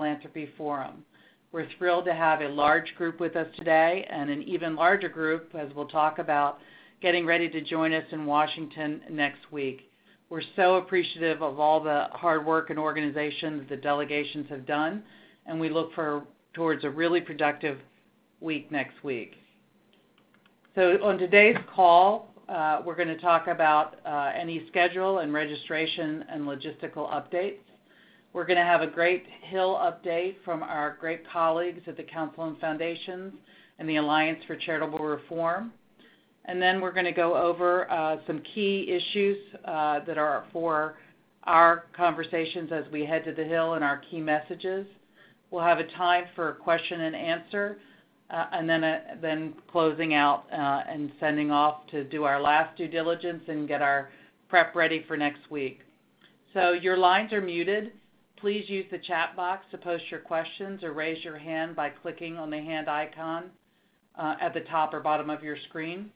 Philanthropy Forum. We're thrilled to have a large group with us today, and an even larger group, as we'll talk about, getting ready to join us in Washington next week. We're so appreciative of all the hard work and organization that the delegations have done, and we look towards a really productive week next week. So on today's call, we're going to talk about any schedule and registration and logistical updates. We're going to have a great Hill update from our great colleagues at the Council on Foundations and the Alliance for Charitable Reform. And then we're going to go over some key issues that are for our conversations as we head to the Hill and our key messages. We'll have a time for question and answer, and then closing out and sending off to do our last due diligence and get our prep ready for next week. So your lines are muted. Please use the chat box to post your questions or raise your hand by clicking on the hand icon at the top or bottom of your screen.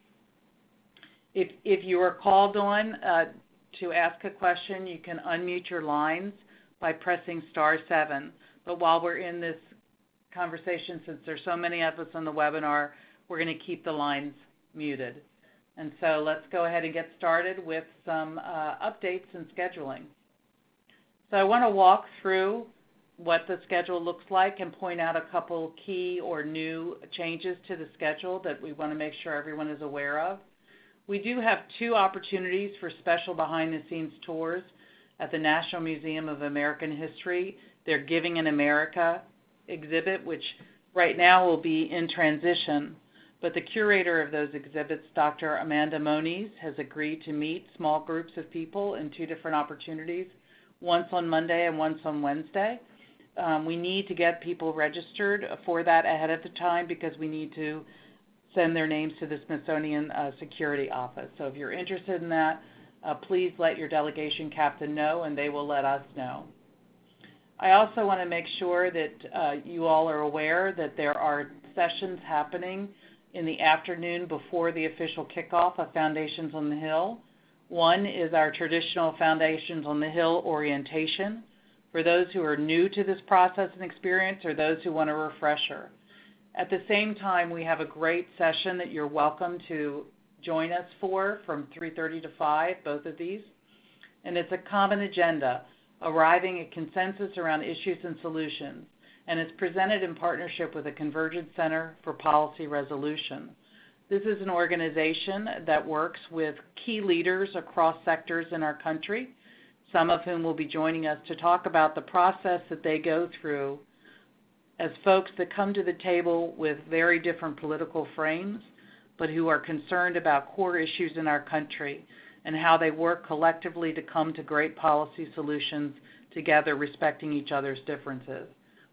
If you are called on to ask a question, you can unmute your lines by pressing *7. But while we're in this conversation, since there's so many of us on the webinar, we're going to keep the lines muted. And so let's go ahead and get started with some updates and scheduling. So I want to walk through what the schedule looks like and point out a couple key or new changes to the schedule that we want to make sure everyone is aware of. We do have 2 opportunities for special behind-the-scenes tours at the National Museum of American History. Their Giving in America exhibit, which right now will be in transition, but the curator of those exhibits, Dr. Amanda Moniz, has agreed to meet small groups of people in 2 different opportunities, once on Monday and once on Wednesday. We need to get people registered for that ahead of the time because we need to send their names to the Smithsonian Security Office. So if you're interested in that, please let your delegation captain know and they will let us know. I also want to make sure that you all are aware that there are sessions happening in the afternoon before the official kickoff of Foundations on the Hill. One is our traditional Foundations on the Hill orientation for those who are new to this process and experience or those who want a refresher. At the same time, we have a great session that you're welcome to join us for from 3:30 to 5, both of these. And it's a common agenda, arriving at consensus around issues and solutions. And it's presented in partnership with the Convergence Center for Policy Resolution. This is an organization that works with key leaders across sectors in our country, some of whom will be joining us to talk about the process that they go through as folks that come to the table with very different political frames, but who are concerned about core issues in our country and how they work collectively to come to great policy solutions together, respecting each other's differences.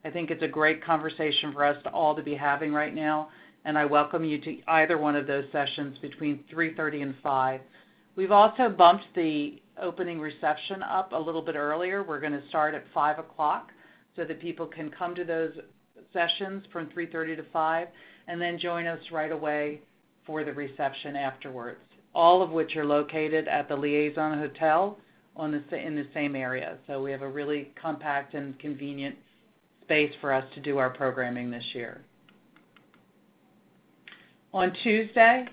I think it's a great conversation for us to all to be having right now, and I welcome you to either one of those sessions between 3:30 and 5. We've also bumped the opening reception up a little bit earlier. We're going to start at 5 o'clock so that people can come to those sessions from 3:30 to 5 and then join us right away for the reception afterwards, all of which are located at the Liaison Hotel in the same area. So we have a really compact and convenient space for us to do our programming this year. On Tuesday,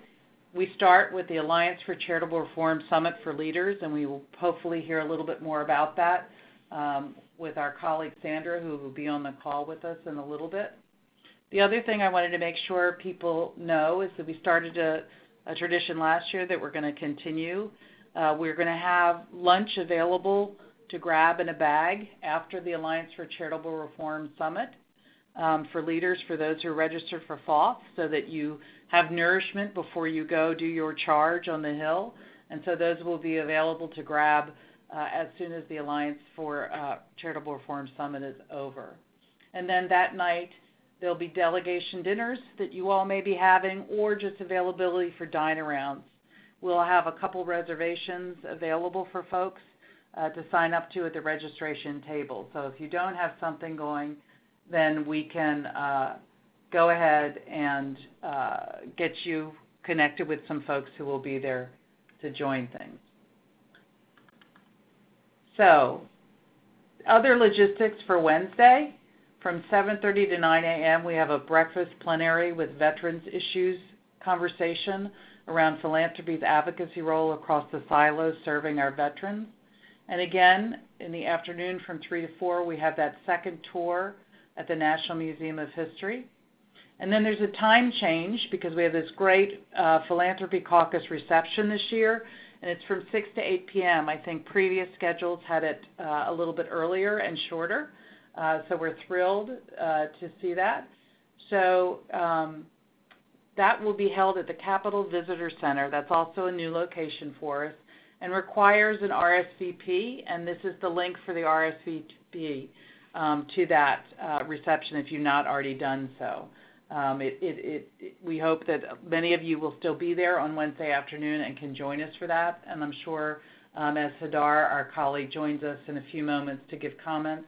we start with the Alliance for Charitable Reform Summit for Leaders, and we will hopefully hear a little bit more about that with our colleague Sandra, who will be on the call with us in a little bit. The other thing I wanted to make sure people know is that we started a tradition last year that we're going to continue. We're going to have lunch available to grab in a bag after the Alliance for Charitable Reform Summit for leaders, for those who are registered for FOF, so that you have nourishment before you go do your charge on the Hill. And so those will be available to grab as soon as the Alliance for Charitable Reform Summit is over. And then that night, there'll be delegation dinners that you all may be having, or just availability for dine-arounds. We'll have a couple reservations available for folks to sign up to at the registration table. So if you don't have something going, then we can go ahead and get you connected with some folks who will be there to join things. So, other logistics for Wednesday. From 7:30 to 9 a.m., we have a breakfast plenary with veterans issues conversation around philanthropy's advocacy role across the silos serving our veterans. And again, in the afternoon from 3 to 4, we have that second tour at the National Museum of History. And then there's a time change because we have this great Philanthropy Caucus reception this year, and it's from 6 to 8 p.m. I think previous schedules had it a little bit earlier and shorter, so we're thrilled to see that. So that will be held at the Capitol Visitor Center. That's also a new location for us and requires an RSVP, and this is the link for the RSVP to that reception if you've not already done so. We hope that many of you will still be there on Wednesday afternoon and can join us for that, and I'm sure as Hadar, our colleague, joins us in a few moments to give comments,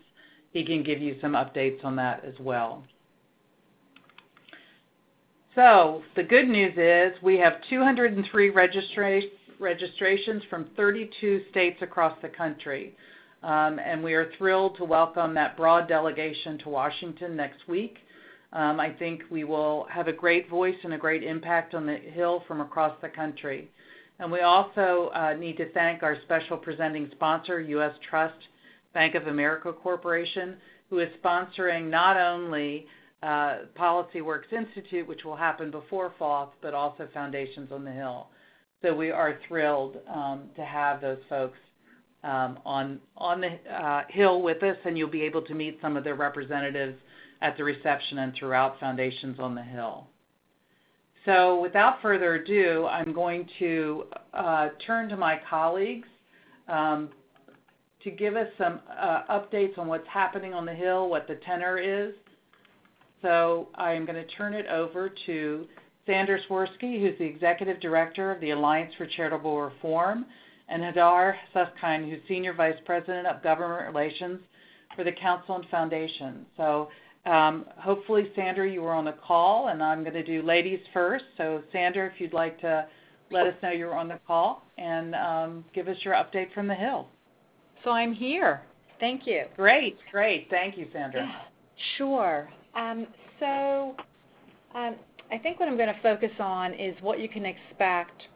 he can give you some updates on that as well. So the good news is we have 203 registrations from 32 states across the country, and we are thrilled to welcome that broad delegation to Washington next week. I think we will have a great voice and a great impact on the Hill from across the country. And we also need to thank our special presenting sponsor, U.S. Trust Bank of America Corporation, who is sponsoring not only Policy Works Institute, which will happen before FOSS, but also Foundations on the Hill. So we are thrilled to have those folks on the Hill with us, and you'll be able to meet some of their representatives at the reception and throughout Foundations on the Hill. So without further ado, I'm going to turn to my colleagues to give us some updates on what's happening on the Hill, what the tenor is. So I am going to turn it over to Sandra Swirsky, who's the Executive Director of the Alliance for Charitable Reform, and Hadar Susskind, who's Senior Vice President of Government Relations for the Council and Foundation. So hopefully, Sandra, you were on the call, and I'm going to do ladies first. So Sandra, if you'd like to let us know you're on the call and give us your update from the Hill. So I'm here. Thank you. Great. Thank you, Sandra. Sure. I think what I'm going to focus on is what you can expect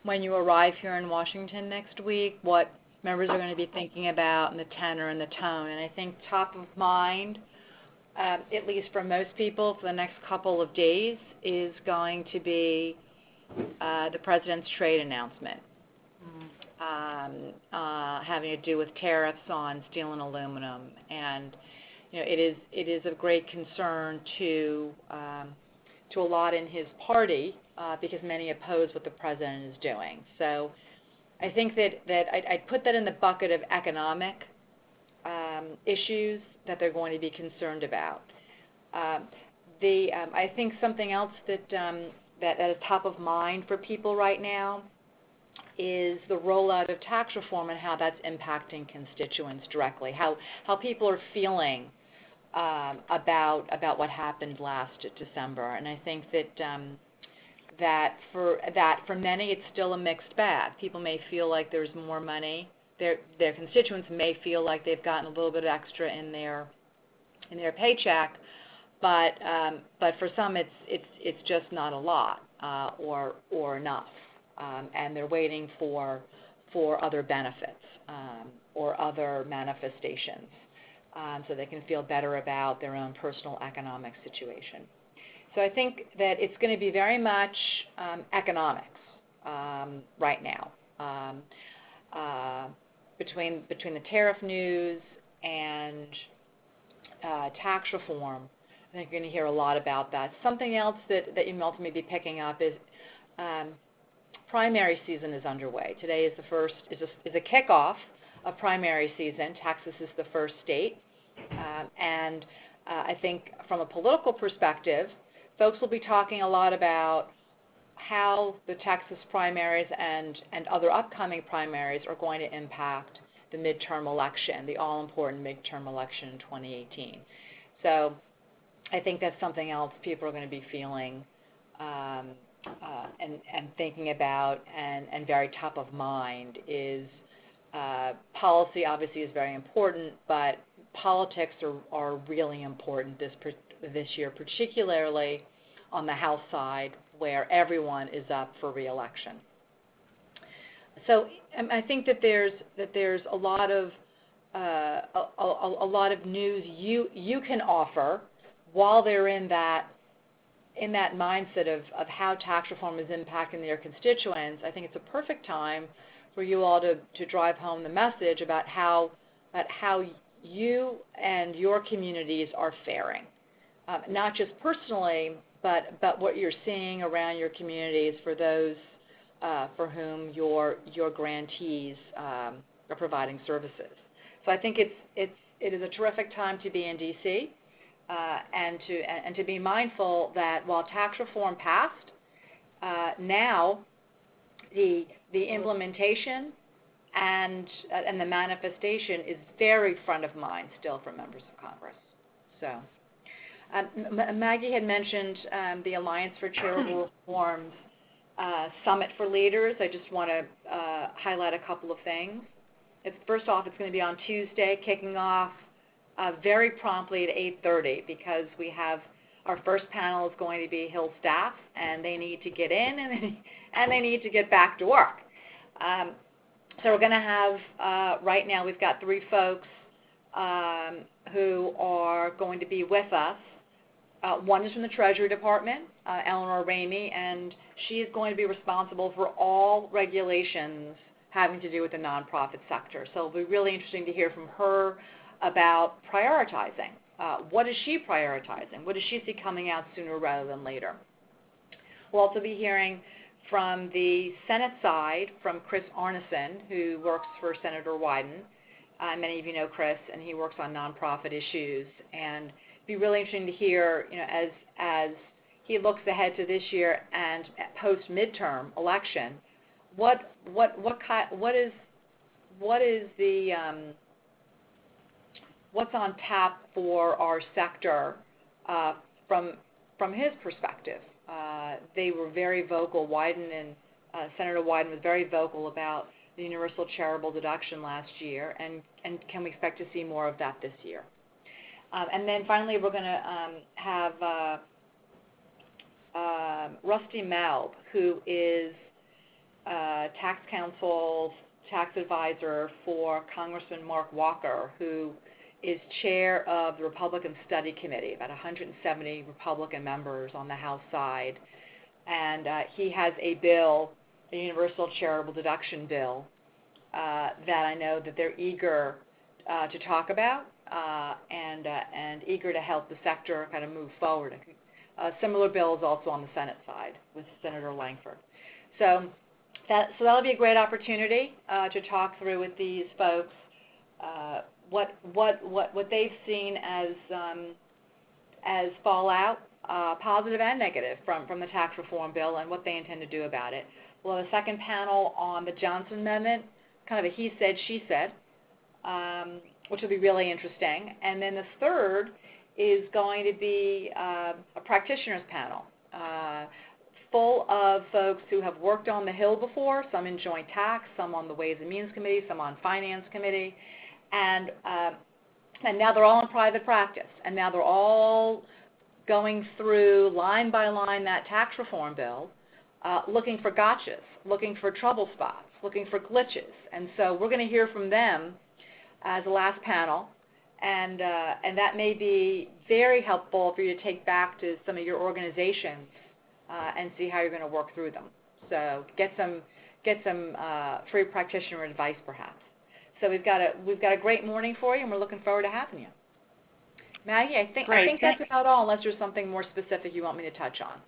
when you arrive here in Washington next week, what members are going to be thinking about, and the tenor and the tone. And I think top of mind, at least for most people for the next couple of days, is going to be the President's trade announcement. Having to do with tariffs on steel and aluminum, and it is of great concern to a lot in his party because many oppose what the president is doing. So I think that I'd put that in the bucket of economic issues that they're going to be concerned about. I think something else that is top of mind for people right now is the rollout of tax reform and how that's impacting constituents directly, how people are feeling about what happened last December. And I think that for many it's still a mixed bag. People may feel like there's more money. Their constituents may feel like they've gotten a little bit extra in their paycheck, but for some it's just not a lot or enough. And they're waiting for other benefits or other manifestations so they can feel better about their own personal economic situation. So I think that it's going to be very much economics right now. Between the tariff news and tax reform, I think you're going to hear a lot about that. Something else that you also may be picking up is primary season is underway. Today is a kickoff of primary season. Texas is the first state, and I think from a political perspective, folks will be talking a lot about how the Texas primaries and other upcoming primaries are going to impact the midterm election, the all-important midterm election in 2018. So I think that's something else people are going to be feeling and thinking about, and very top of mind is policy obviously is very important, but politics are really important this year, particularly on the House side, where everyone is up for re-election. So I think that there's a lot of news you can offer while they're in that mindset of how tax reform is impacting their constituents. I think it's a perfect time for you all to drive home the message about how you and your communities are faring, not just personally, but what you're seeing around your communities for those for whom your grantees are providing services. So I think it is a terrific time to be in D.C. And to be mindful that while tax reform passed, now the implementation and the manifestation is very front of mind still for members of Congress. So Maggie had mentioned the Alliance for Charitable Reform's Summit for Leaders. I just want to highlight a couple of things. First off, it's going to be on Tuesday, kicking off very promptly at 8:30, because we have our first panel is going to be Hill staff, and they need to get in and they need to get back to work. So we're going to have, right now we've got 3 folks who are going to be with us. One is from the Treasury Department, Eleanor Ramey, and she is going to be responsible for all regulations having to do with the nonprofit sector. So it'll be really interesting to hear from her about prioritizing. What is she prioritizing? What does she see coming out sooner rather than later? We'll also be hearing from the Senate side from Chris Arneson, who works for Senator Wyden. Many of you know Chris, and he works on nonprofit issues. And it'd be really interesting to hear, as he looks ahead to this year and post-midterm election, what's on tap for our sector from his perspective. They were very vocal. Senator Wyden was very vocal about the universal charitable deduction last year, and can we expect to see more of that this year? And then finally, we're going to have Rusty Malb, who is tax counsel's tax advisor for Congressman Mark Walker, who is chair of the Republican Study Committee, about 170 Republican members on the House side. And he has a bill, a universal charitable deduction bill, that I know that they're eager to talk about and eager to help the sector kind of move forward. A similar bill is also on the Senate side with Senator Langford. So that'll be a great opportunity to talk through with these folks what they've seen as fallout, positive and negative, from the tax reform bill, and what they intend to do about it. We'll have a second panel on the Johnson Amendment, kind of a he said, she said, which will be really interesting. And then the third is going to be a practitioners panel, full of folks who have worked on the Hill before, some in joint tax, some on the Ways and Means Committee, some on Finance Committee, and now they're all in private practice, and now they're all going through line by line that tax reform bill, looking for gotchas, looking for trouble spots, looking for glitches. And so we're going to hear from them as the last panel, and that may be very helpful for you to take back to some of your organizations and see how you're going to work through them. So get some free practitioner advice, perhaps. So we've got a great morning for you, and we're looking forward to having you. Maggie, I think that's about all, unless there's something more specific you want me to touch on.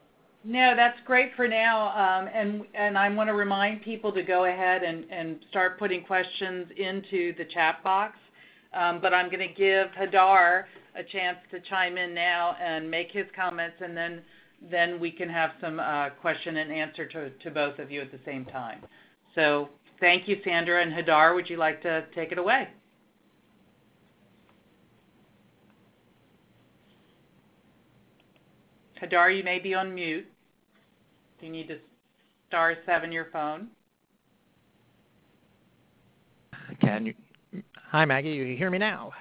No, that's great for now, and I want to remind people to go ahead and start putting questions into the chat box, but I'm going to give Hadar a chance to chime in now and make his comments, and then we can have some question and answer to both of you at the same time. So thank you, Sandra. And Hadar, would you like to take it away? Hadar, you may be on mute. You need to *7 your phone. Hi, Maggie. You hear me now?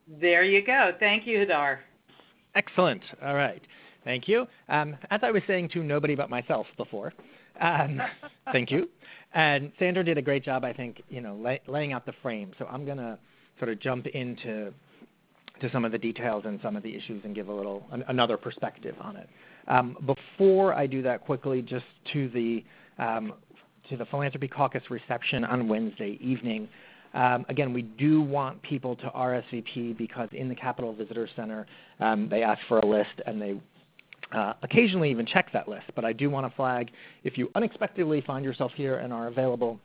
There you go. Thank you, Hadar. Excellent. All right. Thank you. As I was saying to nobody but myself before, thank you. And Sandra did a great job, I think, laying out the frame. So I'm going to sort of jump into some of the details and some of the issues and give another perspective on it. Before I do that, quickly, just to the Philanthropy Caucus reception on Wednesday evening. Again, we do want people to RSVP because in the Capitol Visitor Center, they ask for a list and they occasionally even check that list. But I do want to flag, if you unexpectedly find yourself here and are available,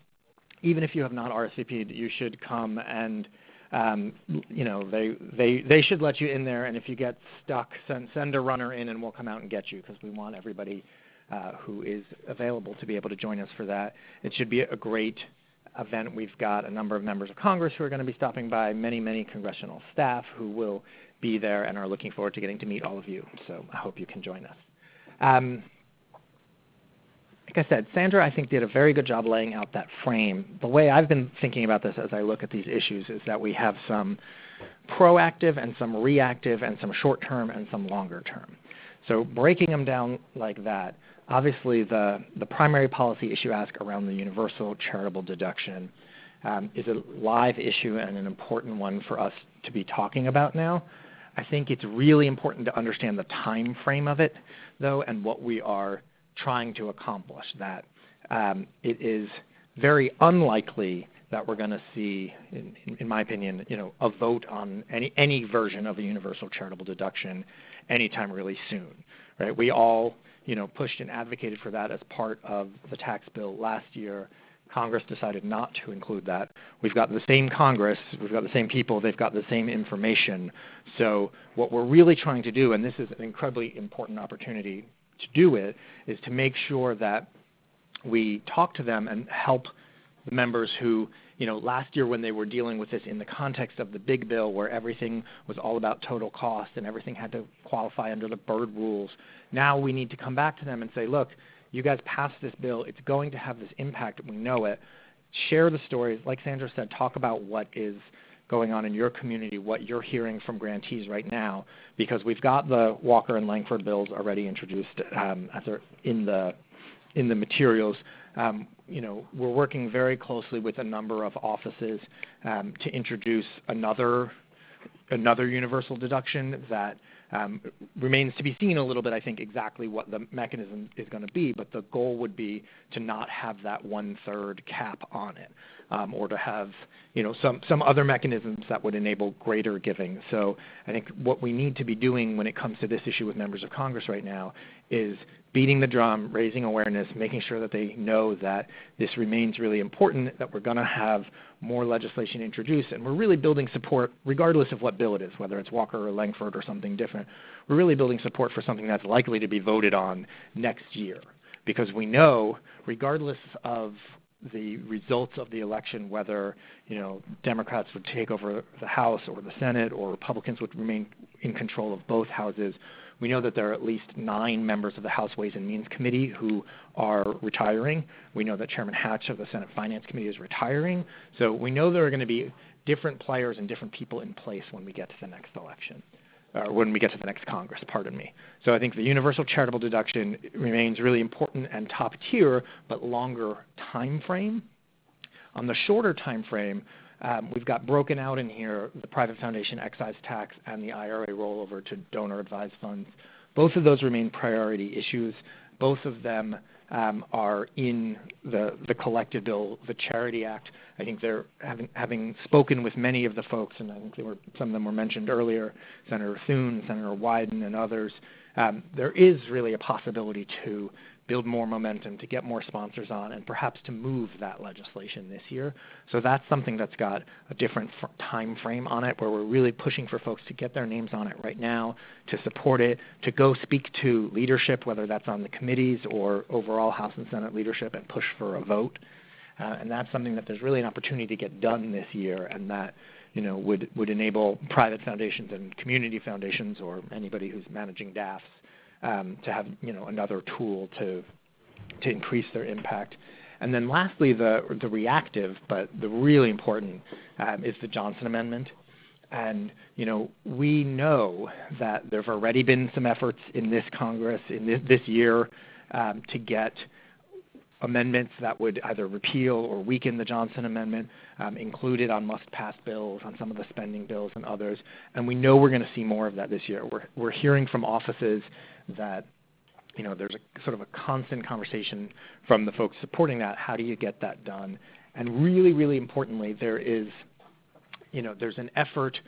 even if you have not RSVP'd, you should come and they should let you in there. And if you get stuck, send a runner in and we'll come out and get you, because we want everybody who is available to be able to join us for that. It should be a great event. We've got a number of members of Congress who are going to be stopping by, many congressional staff who will be there and are looking forward to getting to meet all of you. So I hope you can join us. Like I said, Sandra, I think, did a very good job laying out that frame. The way I've been thinking about this as I look at these issues is that we have some proactive and some reactive and some short-term and some longer-term. So breaking them down like that, obviously the primary policy issue ask around the universal charitable deduction is a live issue and an important one for us to be talking about now. I think it's really important to understand the time frame of it, though, and what we are trying to accomplish. That it is very unlikely that we're going to see, in my opinion, a vote on any version of a universal charitable deduction anytime really soon. Right? We all pushed and advocated for that as part of the tax bill last year. Congress decided not to include that. We've got the same Congress, we've got the same people, they've got the same information. So what we're really trying to do, and this is an incredibly important opportunity to do it, is to make sure that we talk to them and help the members who, last year when they were dealing with this in the context of the big bill where everything was all about total cost and everything had to qualify under the Byrd rules, now we need to come back to them and say, look, you guys passed this bill. It's going to have this impact. We know it. Share the stories. Like Sandra said, talk about what is going on in your community, what you're hearing from grantees right now, because we've got the Walker and Langford bills already introduced in the materials. We're working very closely with a number of offices to introduce another universal deduction that remains to be seen a little bit, I think, exactly what the mechanism is going to be, but the goal would be to not have that 1/3 cap on it, or to have some other mechanisms that would enable greater giving. So I think what we need to be doing when it comes to this issue with members of Congress right now is beating the drum, raising awareness, making sure that they know that this remains really important, that we're going to have more legislation introduced, and we're really building support regardless of what bill it is, whether it's Walker or Langford or something different. We're really building support for something that's likely to be voted on next year, because we know, regardless of the results of the election, whether Democrats would take over the House or the Senate or Republicans would remain in control of both houses, we know that there are at least 9 members of the House Ways and Means Committee who are retiring. We know that Chairman Hatch of the Senate Finance Committee is retiring. So we know there are going to be different players and different people in place when we get to the next election, or when we get to the next Congress, pardon me. So I think the universal charitable deduction remains really important and top tier, but longer time frame. On the shorter time frame, we've got broken out in here the private foundation excise tax and the IRA rollover to donor-advised funds. Both of those remain priority issues. Both of them are in the collective bill, the Charity Act. I think they're having spoken with many of the folks, and I think some of them were mentioned earlier, Senator Thune, Senator Wyden, and others. There is really a possibility to build more momentum, to get more sponsors on, and perhaps to move that legislation this year. So that's something that's got a different time frame on it, where we're really pushing for folks to get their names on it right now, to support it, to go speak to leadership, whether that's on the committees or overall House and Senate leadership, and push for a vote. And that's something that there's really an opportunity to get done this year, and that would enable private foundations and community foundations, or anybody who's managing DAFs, to have another tool to increase their impact. And then lastly, the reactive, but the really important, is the Johnson Amendment. And, we know that there have already been some efforts in this Congress, in this year, to get amendments that would either repeal or weaken the Johnson Amendment, included on must-pass bills, on some of the spending bills and others. And we know we're going to see more of that this year. We're hearing from offices that, there's a sort of a constant conversation from the folks supporting that. How do you get that done? And really, really importantly, there's an effort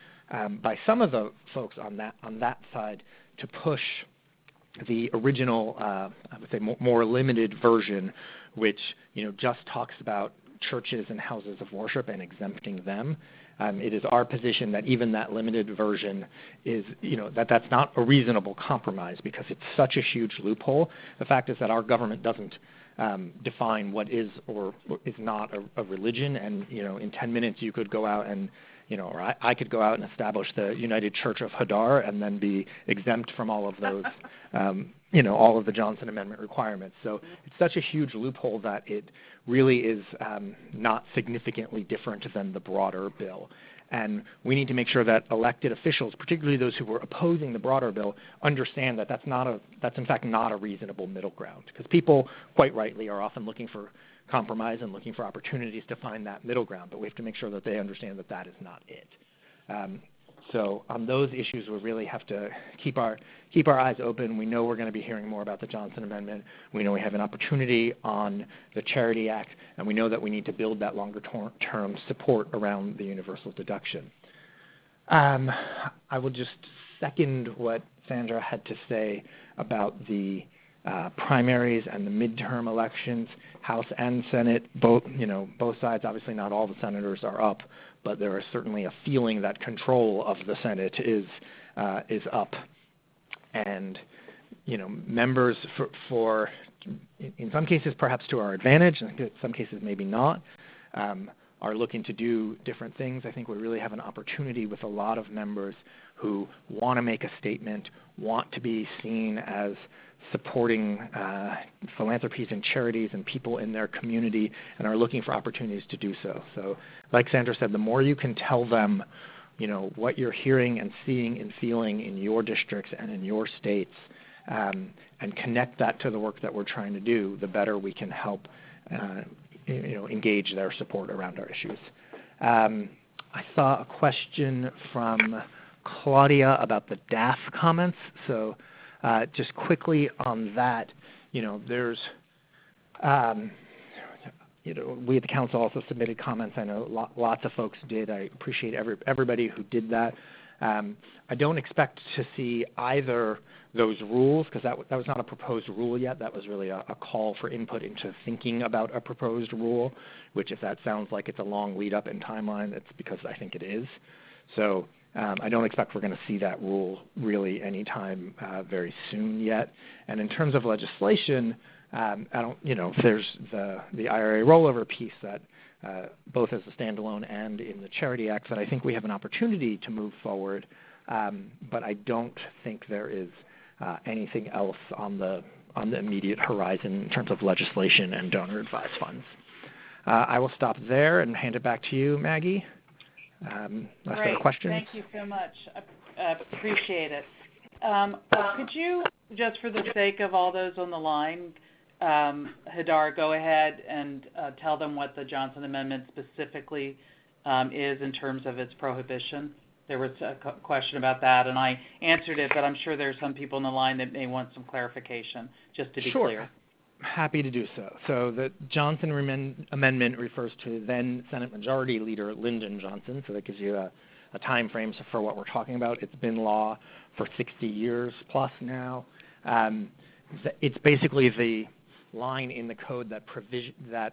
by some of the folks on that side to push the original, I would say, more limited version, which just talks about churches and houses of worship and exempting them. It is our position that even that limited version is, that's not a reasonable compromise because it's such a huge loophole. The fact is that our government doesn't define what is or is not a religion, and in 10 minutes you could go out and or I could go out and establish the United Church of Hadar and then be exempt from all of those, all of the Johnson Amendment requirements. So it's such a huge loophole that it really is not significantly different than the broader bill. And we need to make sure that elected officials, particularly those who were opposing the broader bill, understand that that's in fact not a reasonable middle ground. Because people, quite rightly, are often looking for compromise and looking for opportunities to find that middle ground, but we have to make sure that they understand that that is not it. So on those issues, we really have to keep our eyes open. We know we're going to be hearing more about the Johnson Amendment. We know we have an opportunity on the Charity Act, and we know that we need to build that longer-term support around the universal deduction. I will just second what Sandra had to say about the primaries and the midterm elections, House and Senate, both sides. Obviously, not all the senators are up, but there is certainly a feeling that control of the Senate is up, and members for in some cases perhaps to our advantage, and in some cases maybe not, are looking to do different things. I think we really have an opportunity with a lot of members who want to make a statement, want to be seen as supporting philanthropies and charities and people in their community, and are looking for opportunities to do so. So like Sandra said, the more you can tell them what you're hearing and seeing and feeling in your districts and in your states, and connect that to the work that we're trying to do, the better we can help engage their support around our issues. I saw a question from Claudia about the DAF comments. So just quickly on that, there's, we at the council also submitted comments. I know lots of folks did. I appreciate everybody who did that. I don't expect to see either those rules, because that was not a proposed rule yet. That was really a call for input into thinking about a proposed rule, which if that sounds like it's a long lead up in timeline, that's because I think it is. So I don't expect we're going to see that rule really anytime very soon yet. And in terms of legislation, there's the IRA rollover piece that both as a standalone and in the Charity Act that I think we have an opportunity to move forward, but I don't think there is anything else on the immediate horizon in terms of legislation and donor-advised funds. I will stop there and hand it back to you, Maggie. Great. Questions? Thank you so much. Appreciate it. Could you, just for the sake of all those on the line, Hadar, go ahead and tell them what the Johnson Amendment specifically is in terms of its prohibition? There was a question about that, and I answered it, but I'm sure there are some people on the line that may want some clarification, just to be clear. Happy to do so. So the Johnson Amendment refers to then Senate Majority Leader Lyndon Johnson, so that gives you a time frame for what we're talking about. It's been law for 60 years plus now. It's basically the line in the code that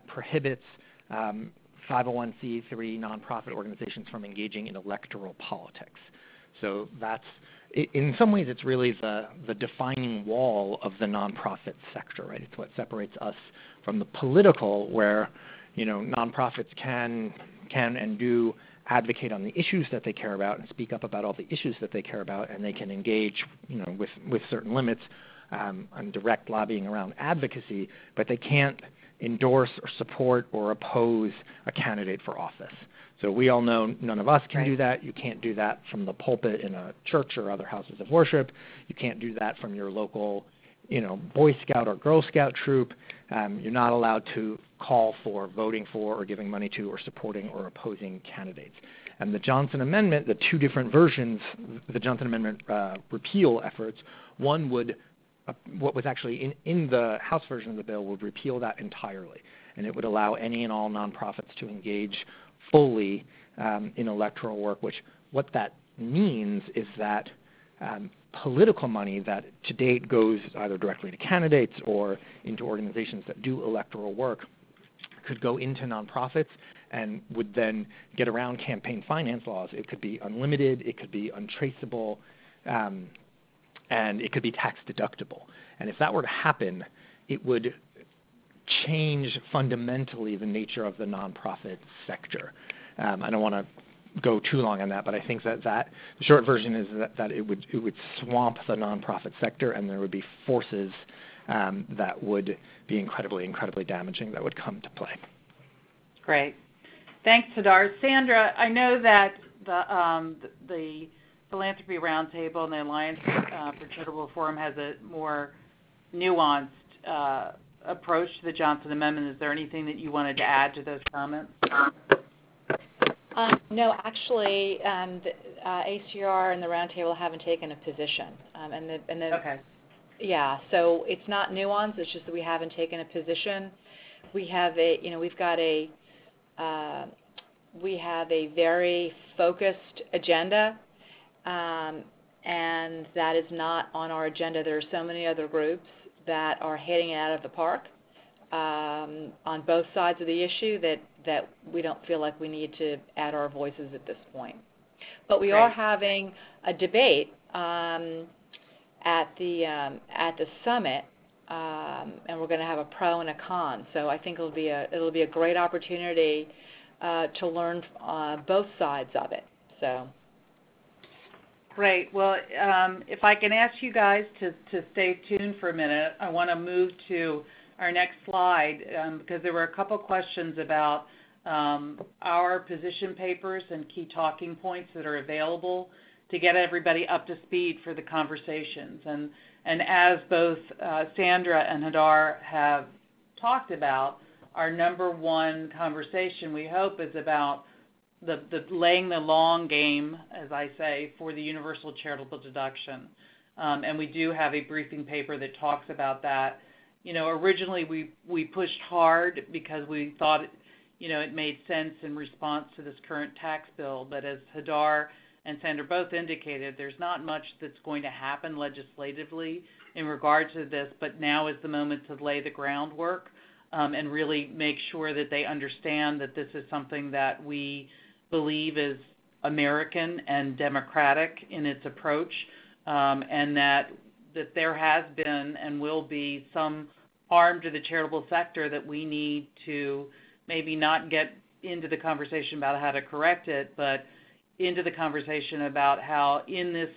prohibits 501c3 nonprofit organizations from engaging in electoral politics. So that's, in some ways, it's really the defining wall of the nonprofit sector, right? It's what separates us from the political, where nonprofits can and do advocate on the issues that they care about and speak up about all the issues that they care about, and they can engage, with certain limits on direct lobbying around advocacy, but they can't endorse or support or oppose a candidate for office. So we all know none of us can do that. You can't do that from the pulpit in a church or other houses of worship. You can't do that from your local, Boy Scout or Girl Scout troop. You're not allowed to call for voting for or giving money to or supporting or opposing candidates. And the Johnson Amendment, the two different versions, the Johnson Amendment repeal efforts, one would, what was actually in the House version of the bill would repeal that entirely. And it would allow any and all nonprofits to engage fully in electoral work, which what that means is that political money that to date goes either directly to candidates or into organizations that do electoral work could go into nonprofits and would then get around campaign finance laws. It could be unlimited, it could be untraceable, and it could be tax deductible. And if that were to happen, it would change fundamentally the nature of the nonprofit sector. I don't want to go too long on that, but I think that the short version is that it would swamp the nonprofit sector, and there would be forces that would be incredibly, incredibly damaging that would come to play. Great. Thanks, Hadar. Sandra, I know that the Philanthropy Roundtable and the Alliance for Charitable Reform has a more nuanced approach to the Johnson Amendment. Is there anything that you wanted to add to those comments? No, actually, the ACR and the Roundtable haven't taken a position. Okay. Yeah, so it's not nuanced. It's just that we haven't taken a position. We have we have a very focused agenda, and that is not on our agenda. There are so many other groups that are hitting it out of the park on both sides of the issue that we don't feel like we need to add our voices at this point. But we are having a debate at the summit, and we're going to have a pro and a con. So I think it'll be a great opportunity to learn both sides of it. So. Great. Well, if I can ask you guys to stay tuned for a minute, I want to move to our next slide because there were a couple questions about our position papers and key talking points that are available to get everybody up to speed for the conversations. And as both Sandra and Hadar have talked about, our number one conversation, we hope, is about the laying the long game, as I say, for the universal charitable deduction. And we do have a briefing paper that talks about that. Originally we pushed hard because we thought it made sense in response to this current tax bill. But as Hadar and Sandra both indicated, there's not much that's going to happen legislatively in regard to this, but now is the moment to lay the groundwork and really make sure that they understand that this is something that we believe is American and democratic in its approach, and that there has been and will be some harm to the charitable sector that we need to maybe not get into the conversation about how to correct it, but into the conversation about how in this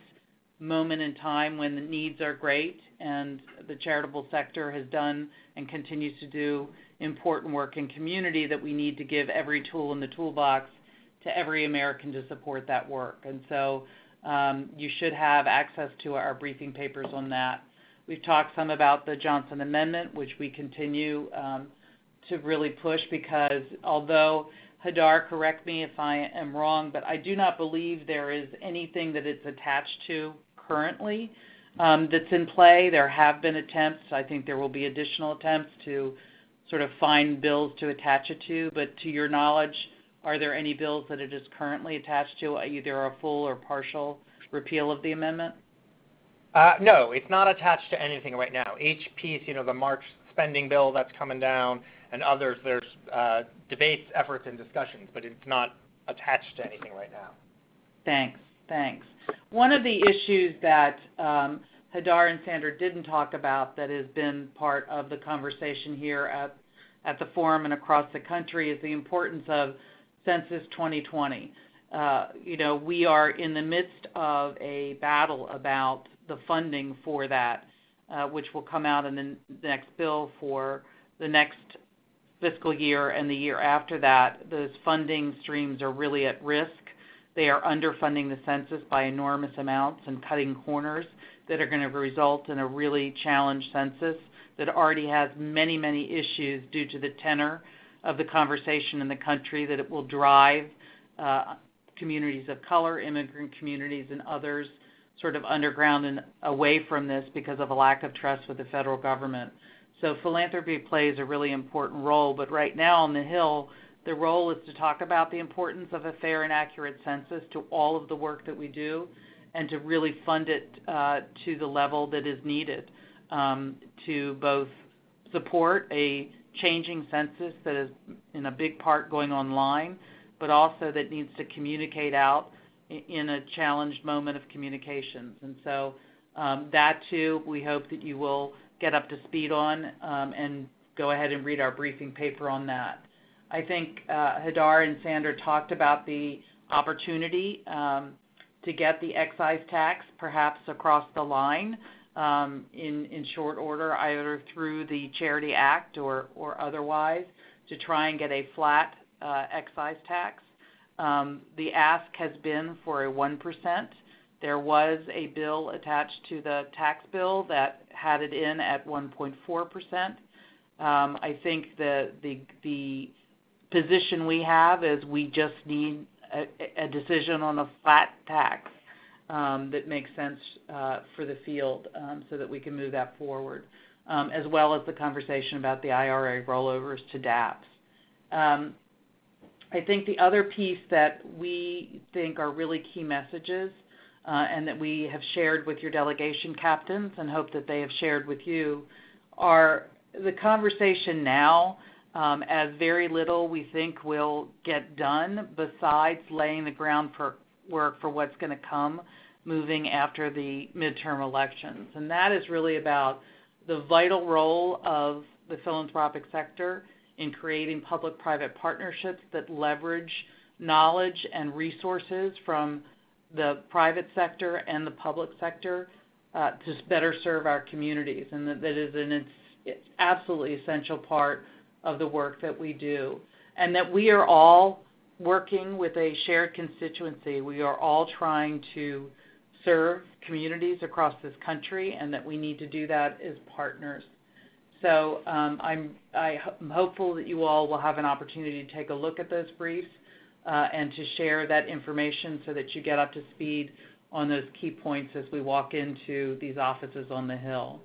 moment in time when the needs are great and the charitable sector has done and continues to do important work in community, that we need to give every tool in the toolbox to every American to support that work. And so you should have access to our briefing papers on that. We've talked some about the Johnson Amendment, which we continue to really push because although, Hadar, correct me if I am wrong, but I do not believe there is anything that it's attached to currently that's in play. There have been attempts. I think there will be additional attempts to sort of find bills to attach it to, but to your knowledge, are there any bills that it is currently attached to, either a full or partial repeal of the amendment? No, it's not attached to anything right now. Each piece, the March spending bill that's coming down and others, there's debates, efforts, and discussions, but it's not attached to anything right now. Thanks. One of the issues that Hadar and Sandra didn't talk about that has been part of the conversation here at the forum and across the country is the importance of Census 2020. We are in the midst of a battle about the funding for that, which will come out in the next bill for the next fiscal year and the year after that, those funding streams are really at risk. They are underfunding the census by enormous amounts and cutting corners that are going to result in a really challenged census that already has many, many issues due to the tenor of the conversation in the country, that it will drive communities of color, immigrant communities, and others sort of underground and away from this because of a lack of trust with the federal government. So philanthropy plays a really important role, but right now on the Hill, the role is to talk about the importance of a fair and accurate census to all of the work that we do and to really fund it to the level that is needed to both support a changing census that is in a big part going online, but also that needs to communicate out in a challenged moment of communications. And so that too, we hope that you will get up to speed on and go ahead and read our briefing paper on that. I think Hadar and Sandra talked about the opportunity to get the excise tax perhaps across the line in short order, either through the Charity Act or otherwise, to try and get a flat excise tax. The ask has been for a 1%. There was a bill attached to the tax bill that had it in at 1.4%. I think the position we have is we just need a decision on a flat tax that makes sense for the field so that we can move that forward, as well as the conversation about the IRA rollovers to DAPs. I think the other piece that we think are really key messages and that we have shared with your delegation captains and hope that they have shared with you are the conversation now, as very little we think will get done besides laying the groundwork for what's going to come moving after the midterm elections. And that is really about the vital role of the philanthropic sector in creating public-private partnerships that leverage knowledge and resources from the private sector and the public sector to better serve our communities, and that is an absolutely essential part of the work that we do, and that we are all working with a shared constituency. We are all trying to serve communities across this country, and that we need to do that as partners. So I'm hopeful that you all will have an opportunity to take a look at those briefs and to share that information so that you get up to speed on those key points as we walk into these offices on the Hill.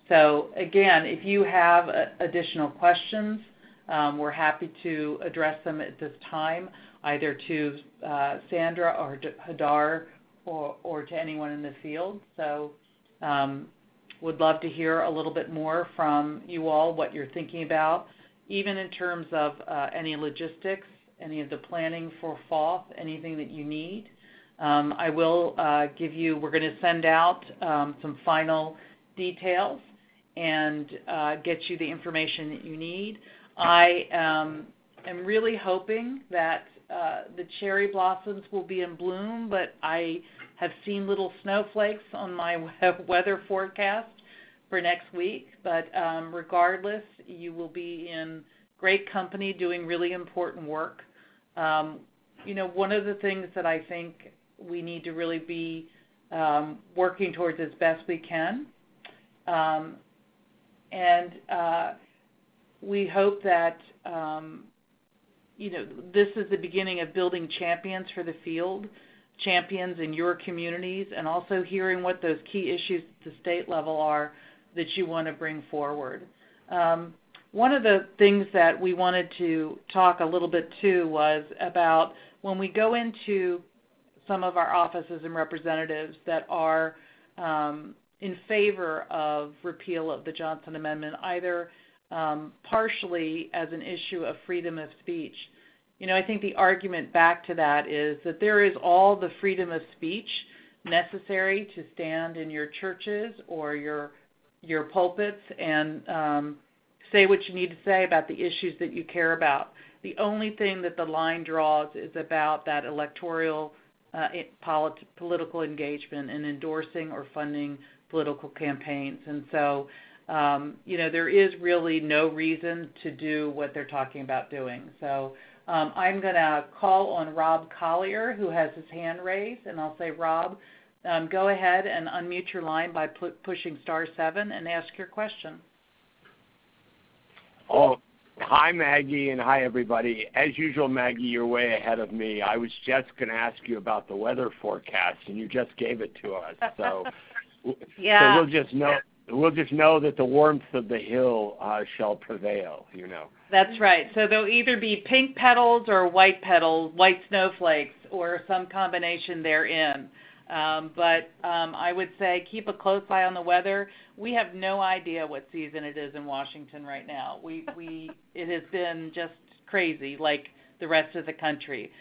So again, if you have additional questions, we're happy to address them at this time, either to Sandra or Hadar or to anyone in the field. So would love to hear a little bit more from you all, what you're thinking about, even in terms of any logistics, any of the planning for FOF, anything that you need. I will give you, we're going to send out some final details and get you the information that you need. I am really hoping that the cherry blossoms will be in bloom, but I have seen little snowflakes on my weather forecast for next week. But regardless, you will be in great company doing really important work. You know, one of the things that I think we need to really be working towards as best we can, and we hope that you know, this is the beginning of building champions for the field, champions in your communities, and also hearing what those key issues at the state level are that you want to bring forward. One of the things that we wanted to talk a little bit too was about when we go into some of our offices and representatives that are in favor of repeal of the Johnson Amendment, either partially as an issue of freedom of speech. You know, I think the argument back to that is that there is all the freedom of speech necessary to stand in your churches or your pulpits and say what you need to say about the issues that you care about. The only thing that the line draws is about that electoral political engagement and endorsing or funding political campaigns. And so there is really no reason to do what they're talking about doing. So I'm going to call on Rob Collier, who has his hand raised, and I'll say, Rob, go ahead and unmute your line by pushing *7 and ask your question. Oh, hi, Maggie, and hi, everybody. As usual, Maggie, you're way ahead of me. I was just going to ask you about the weather forecast, and you just gave it to us. So, yeah. So we'll just know that the warmth of the hill shall prevail. That's right. So there'll either be pink petals or white petals, white snowflakes, or some combination therein. But I would say keep a close eye on the weather. We have no idea what season it is in Washington right now. It has been just crazy, like the rest of the country.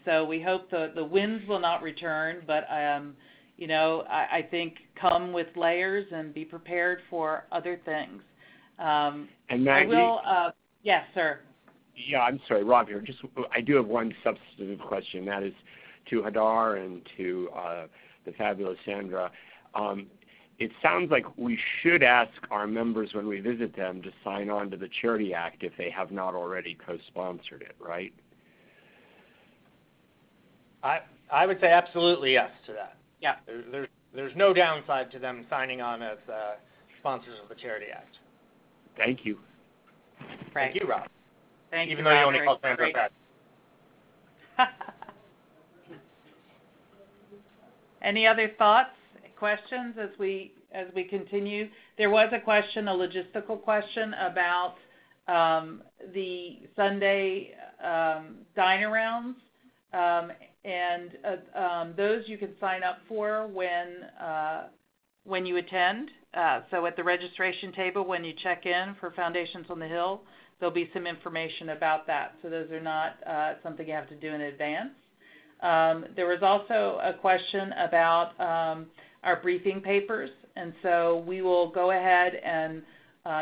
So we hope the winds will not return, but I think come with layers and be prepared for other things. And Maggie, yes, sir. Yeah, I'm sorry, Rob here. I do have one substantive question. That is to Hadar and to the fabulous Sandra. It sounds like we should ask our members when we visit them to sign on to the Charity Act if they have not already co-sponsored it, right? I would say absolutely yes to that. Yeah. There's no downside to them signing on as sponsors of the Charity Act. Thank you. Right. Thank you, Rob. Thank Even you, though Rob. you only called Sandra back. Any other thoughts, questions as we continue? There was a logistical question about the Sunday dine-arounds, and those you can sign up for when you attend. So at the registration table, when you check in for Foundations on the Hill, there'll be some information about that. So those are not something you have to do in advance. There was also a question about our briefing papers, and so we will go ahead and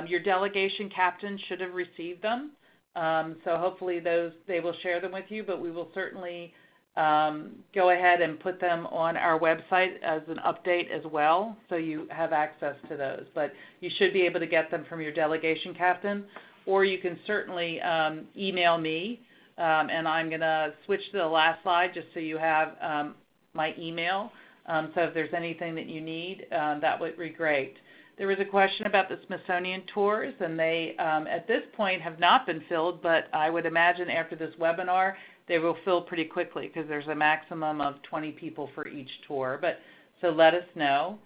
your delegation captain should have received them. So hopefully they will share them with you, but we will certainly go ahead and put them on our website as an update as well, so you have access to those. But you should be able to get them from your delegation captain, or you can certainly email me. And I'm going to switch to the last slide just so you have my email. So if there's anything that you need, that would be great. There was a question about the Smithsonian tours, and they, at this point, have not been filled, but I would imagine after this webinar, they will fill pretty quickly because there's a maximum of 20 people for each tour. So let us know.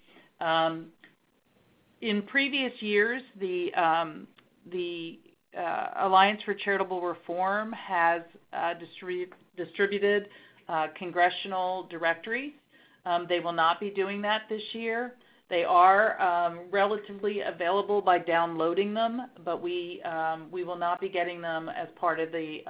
In previous years, the Alliance for Charitable Reform has distributed congressional directories. They will not be doing that this year. They are relatively available by downloading them, but we will not be getting them as part of the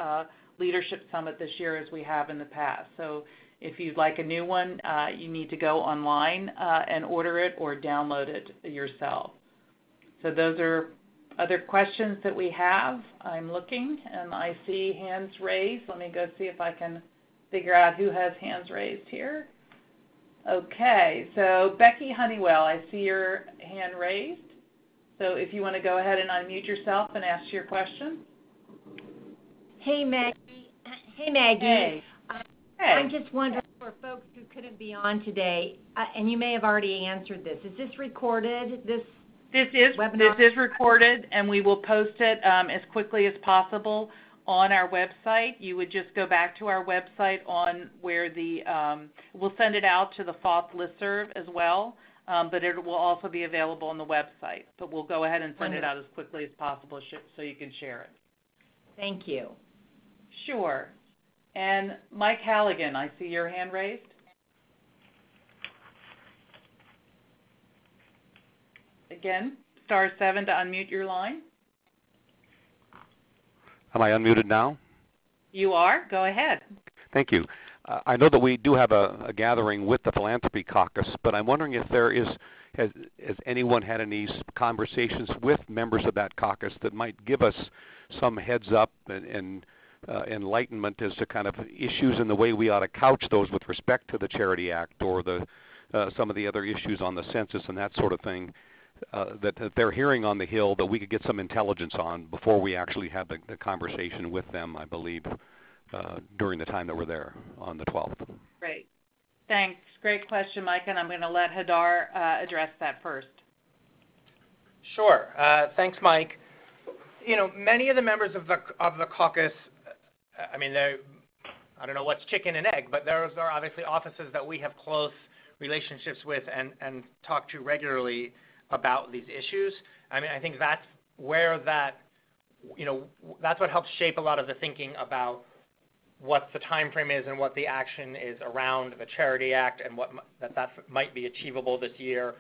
Leadership Summit this year as we have in the past. So if you'd like a new one, you need to go online and order it or download it yourself. So those are other questions that we have. I'm looking, and I see hands raised. Let me go see if I can figure out who has hands raised here. Okay, so Becky Honeywell, I see your hand raised. So if you want to go ahead and unmute yourself and ask your question. Hey, Maggie. Hey, Maggie. Hey. I'm just wondering for folks who couldn't be on today, and you may have already answered this. Is this recorded, this webinar? This is recorded, and we will post it as quickly as possible on our website. You would just go back to our website on where we'll send it out to the FOTH listserv as well, but it will also be available on the website. But we'll go ahead and send it out as quickly as possible so you can share it. Thank you. Sure. And Mike Halligan, I see your hand raised. Again, *7 to unmute your line. Am I unmuted now? You are. Go ahead. Thank you. I know that we do have a gathering with the Philanthropy Caucus, but I'm wondering if has anyone had any conversations with members of that caucus that might give us some heads up and enlightenment as to kind of issues and the way we ought to couch those with respect to the Charity Act or some of the other issues on the census and that sort of thing. that they're hearing on the Hill that we could get some intelligence on before we actually have the conversation with them, I believe, during the time that we're there on the 12th. Great. Thanks. Great question, Mike, and I'm going to let Hadar address that first. Sure. Thanks, Mike. You know, many of the members of the caucus, I mean, I don't know what's chicken and egg, but those are obviously offices that we have close relationships with and talk to regularly about these issues. I mean, I think that's where that's what helps shape a lot of the thinking about what the time frame is and what the action is around the Charity Act and what that might be achievable this year,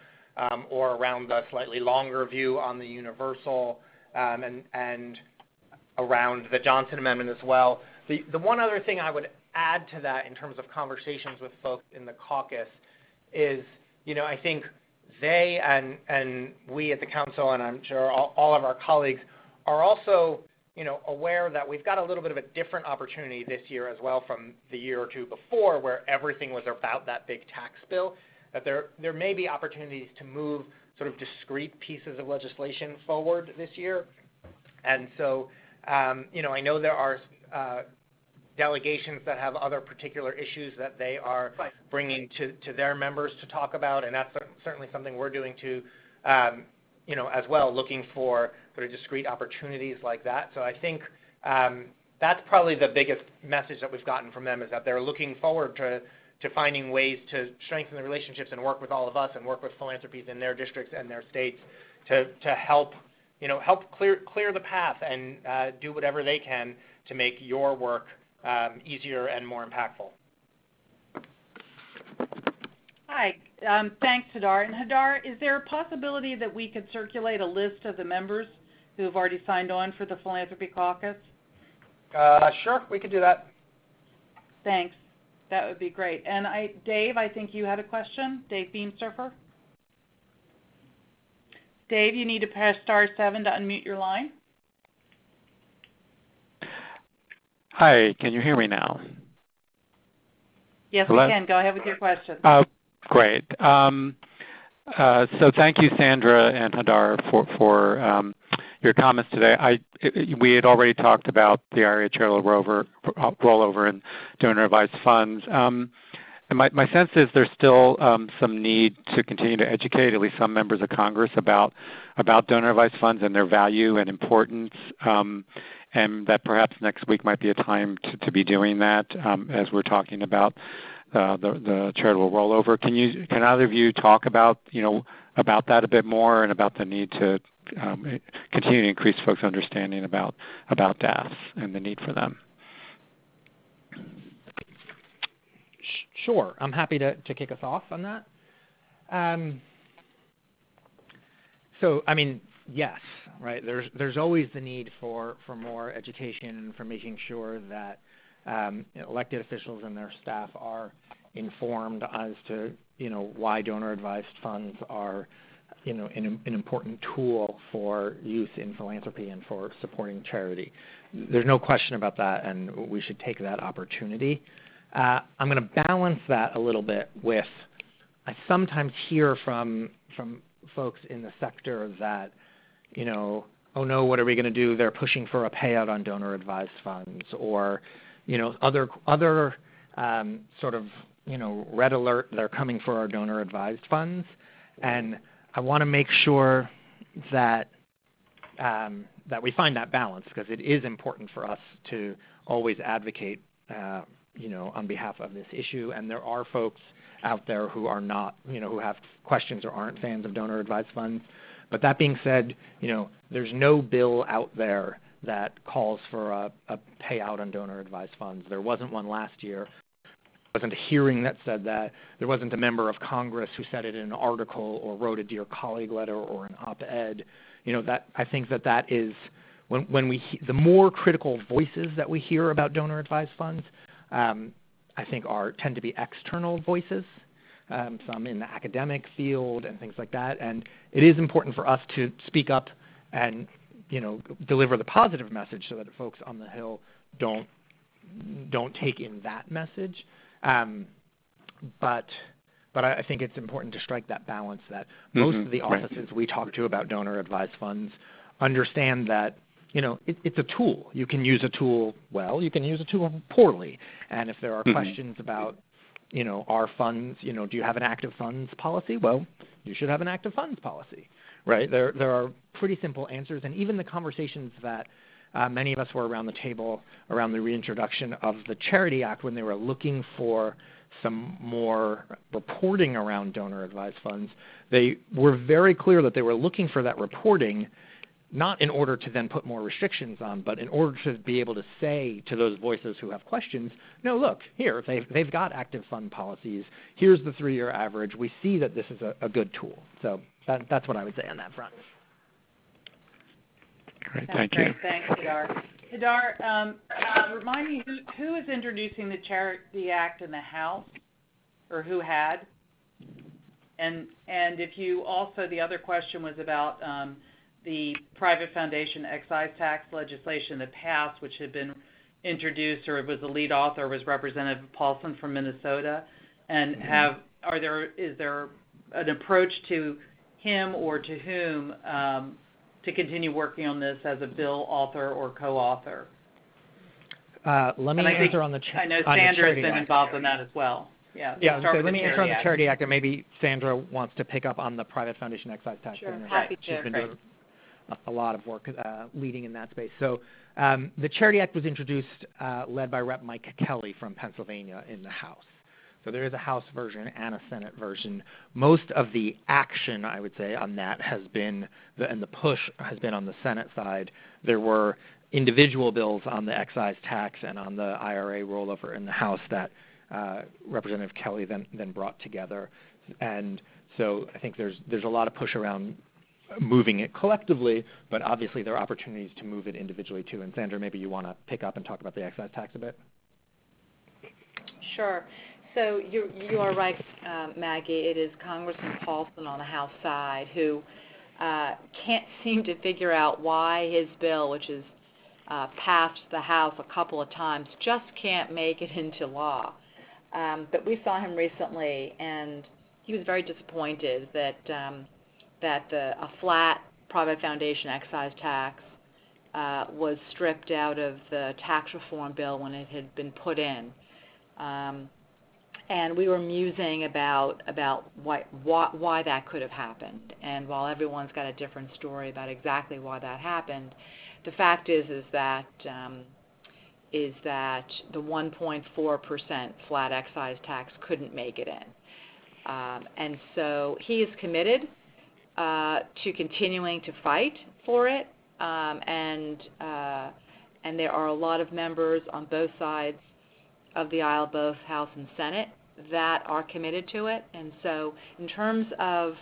or around the slightly longer view on the universal, and around the Johnson Amendment as well. The one other thing I would add to that in terms of conversations with folks in the caucus is, you know, I think they and we at the council, and I'm sure all of our colleagues, are also, you know, aware that we've got a little bit of a different opportunity this year as well from the year or two before, where everything was about that big tax bill, that there may be opportunities to move sort of discrete pieces of legislation forward this year. And so, you know, I know there are delegations that have other particular issues that they are bringing to their members to talk about, and that's certainly something we're doing too, you know, as well, looking for sort of discrete opportunities like that. So I think that's probably the biggest message that we've gotten from them, is that they're looking forward to finding ways to strengthen the relationships and work with all of us and work with philanthropies in their districts and their states to help, you know, help clear the path and do whatever they can to make your work easier and more impactful. Hi. Thanks, Hadar. And Hadar, is there a possibility that we could circulate a list of the members who have already signed on for the Philanthropy Caucus? Sure, we could do that. Thanks. That would be great. And Dave, I think you had a question. Dave Beamsurfer. Dave, you need to press *7 to unmute your line. Hi, can you hear me now? Yes, Hello? we can. Go ahead with your question. Great. So thank you, Sandra and Hadar, for your comments today. We had already talked about the IRA charitable rollover and donor advised funds. And my sense is there's still some need to continue to educate at least some members of Congress about donor advised funds and their value and importance, and that perhaps next week might be a time to be doing that as we're talking about the charitable rollover. Can either of you talk about that a bit more and about the need to continue to increase folks' understanding about DAFs and the need for them? Sure. I'm happy to kick us off on that. So, I mean, yes, right? There's always the need for more education and for making sure that elected officials and their staff are informed as to, why donor-advised funds are, an important tool for use in philanthropy and for supporting charity. There's no question about that, and we should take that opportunity. I'm going to balance that a little bit with, I sometimes hear from folks in the sector that, oh no, what are we going to do? They're pushing for a payout on donor-advised funds, or, other sort of, red alert, they're coming for our donor-advised funds. And I want to make sure that that we find that balance, because it is important for us to always advocate, on behalf of this issue. And there are folks out there who are not, who have questions or aren't fans of donor-advised funds. But that being said, there's no bill out there that calls for a payout on donor-advised funds. There wasn't one last year. There wasn't a hearing that said that. There wasn't a member of Congress who said it in an article or wrote a Dear Colleague letter or an op-ed. That I think that is when the more critical voices that we hear about donor-advised funds, I think tend to be external voices, some in the academic field and things like that. And it is important for us to speak up and deliver the positive message so that folks on the Hill don't take in that message. But But I think it's important to strike that balance that most of the offices we talk to about donor-advised funds understand that it's a tool. You can use a tool well, you can use a tool poorly. And if there are questions about, our funds, do you have an active funds policy? Well, you should have an active funds policy, right? There are pretty simple answers. And even the conversations that many of us were around the table around the reintroduction of the Charity Act when they were looking for some more reporting around donor-advised funds, they were very clear that they were looking for that reporting not in order to then put more restrictions on, but in order to be able to say to those voices who have questions, no, look, here, they've got active fund policies. Here's the 3-year average. We see that this is a good tool. So that's what I would say on that front. Great, thank you. Thanks, Hadar. Hadar, remind me, who is introducing the Charity Act in the House, or who had? And if you also, the other question was about the private foundation excise tax legislation that passed, which had been introduced, or was the lead author was Representative Paulson from Minnesota. And is there an approach to him or to whom to continue working on this as a bill author or co-author? Let me answer on the I know Sandra has been involved in that as well. Yeah, so let me answer on the Charity Act, and maybe Sandra wants to pick up on the private foundation excise tax. Sure, happy to. She's been doing a lot of work leading in that space. So the Charity Act was introduced, led by Rep. Mike Kelly from Pennsylvania in the House. So there is a House version and a Senate version. Most of the action, I would say, on that has been, and the push has been on the Senate side. There were individual bills on the excise tax and on the IRA rollover in the House that Representative Kelly then brought together. And so I think there's a lot of push around moving it collectively, but obviously there are opportunities to move it individually too. And Sandra, maybe you want to pick up and talk about the excise tax a bit? Sure. So you are right, Maggie. It is Congressman Paulson on the House side who can't seem to figure out why his bill, which is passed the House a couple of times, just can't make it into law. But we saw him recently, and he was very disappointed that a flat private foundation excise tax was stripped out of the tax reform bill when it had been put in. And we were musing about why that could have happened. And while everyone's got a different story about exactly why that happened, the fact is that the 1.4% flat excise tax couldn't make it in. And so he is committed to continuing to fight for it. And there are a lot of members on both sides of the aisle, both House and Senate, that are committed to it. And so in terms of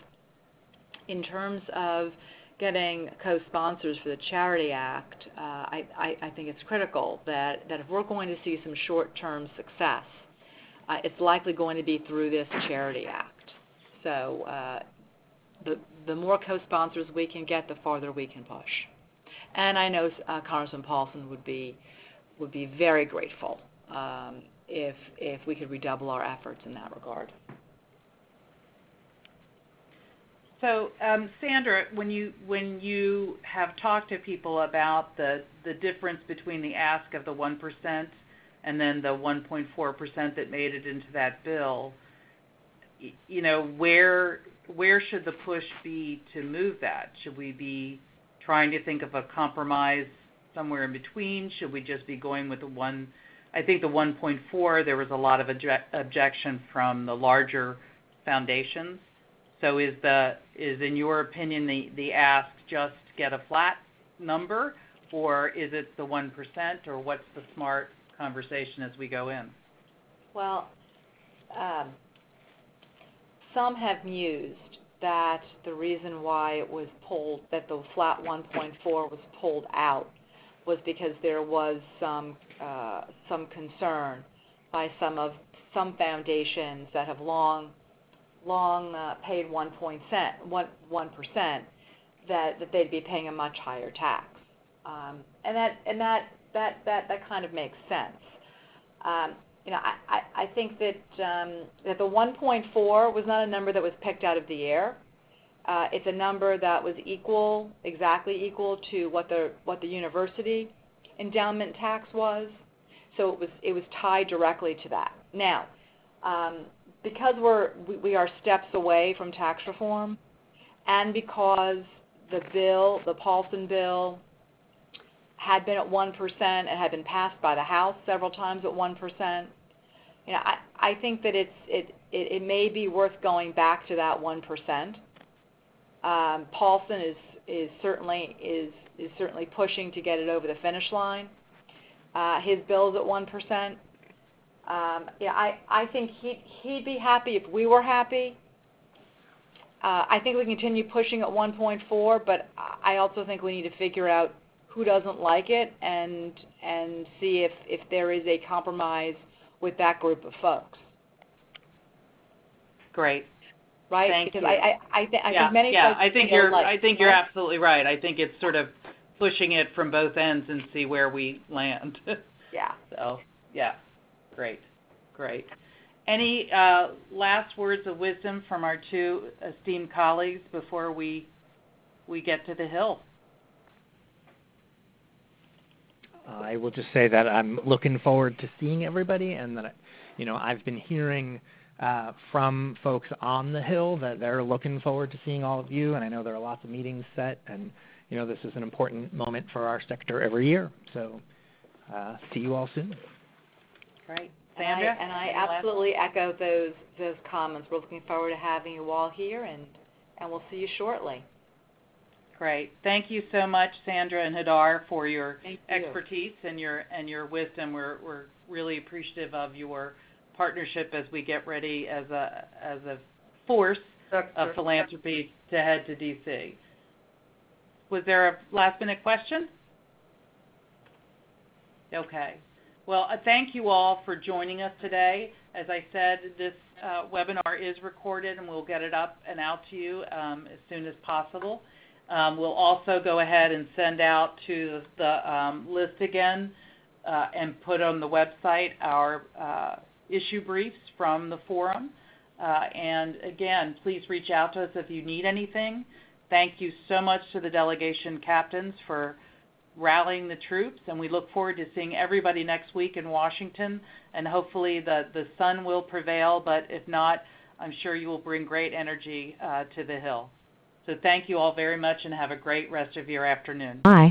getting co-sponsors for the Charity Act, I think it's critical that if we're going to see some short-term success, it's likely going to be through this Charity Act. So the more co-sponsors we can get, the farther we can push. And I know Congressman Paulson would be very grateful if we could redouble our efforts in that regard. So, Sandra, when you have talked to people about the difference between the ask of the 1% and then the 1.4% that made it into that bill, where should the push be to move that? Should we be trying to think of a compromise somewhere in between? Should we just be going with the one? I think the 1.4, there was a lot of objection from the larger foundations. So is in your opinion the ask just get a flat number, or is it the 1%, or what's the smart conversation as we go in? Well, some have mused that the reason why it was pulled, that the flat 1.4 was pulled out, was because there was some concern by some foundations that have long paid 1%, that they'd be paying a much higher tax, and that kind of makes sense. I think that that the 1.4 was not a number that was picked out of the air. It's a number that was exactly equal to what the university endowment tax was. So it was tied directly to that. Now, because we are steps away from tax reform, and because the Paulson bill had been at 1% and had been passed by the House several times at 1%, I think that it may be worth going back to that 1%. Paulson is certainly pushing to get it over the finish line. His bill is at 1%. I think he'd be happy if we were happy. I think we continue pushing at 1.4, but I also think we need to figure out who doesn't like it and see if there is a compromise with that group of folks. Great. Right? Thank because you. I think many folks I think you're absolutely right. I think it's sort of pushing it from both ends and see where we land. Yeah. So, yeah. Great. Any last words of wisdom from our two esteemed colleagues before we get to the Hill? I will just say that I'm looking forward to seeing everybody, and that I've been hearing from folks on the Hill that they're looking forward to seeing all of you, and I know there are lots of meetings set, and this is an important moment for our sector every year. So see you all soon. Great. Sandra? And I absolutely echo those comments. We're looking forward to having you all here, and we'll see you shortly. Great. Thank you so much, Sandra and Hadar, for your expertise and your wisdom. We're really appreciative of your partnership as we get ready as a force of philanthropy to head to D.C. Was there a last-minute question? Okay. Well, thank you all for joining us today. As I said, this webinar is recorded, and we'll get it up and out to you as soon as possible. We'll also go ahead and send out to the list again and put on the website our issue briefs from the forum. And again, please reach out to us if you need anything. Thank you so much to the delegation captains for rallying the troops, and we look forward to seeing everybody next week in Washington, and hopefully the sun will prevail, but if not, I'm sure you will bring great energy to the Hill. So thank you all very much, and have a great rest of your afternoon. Bye.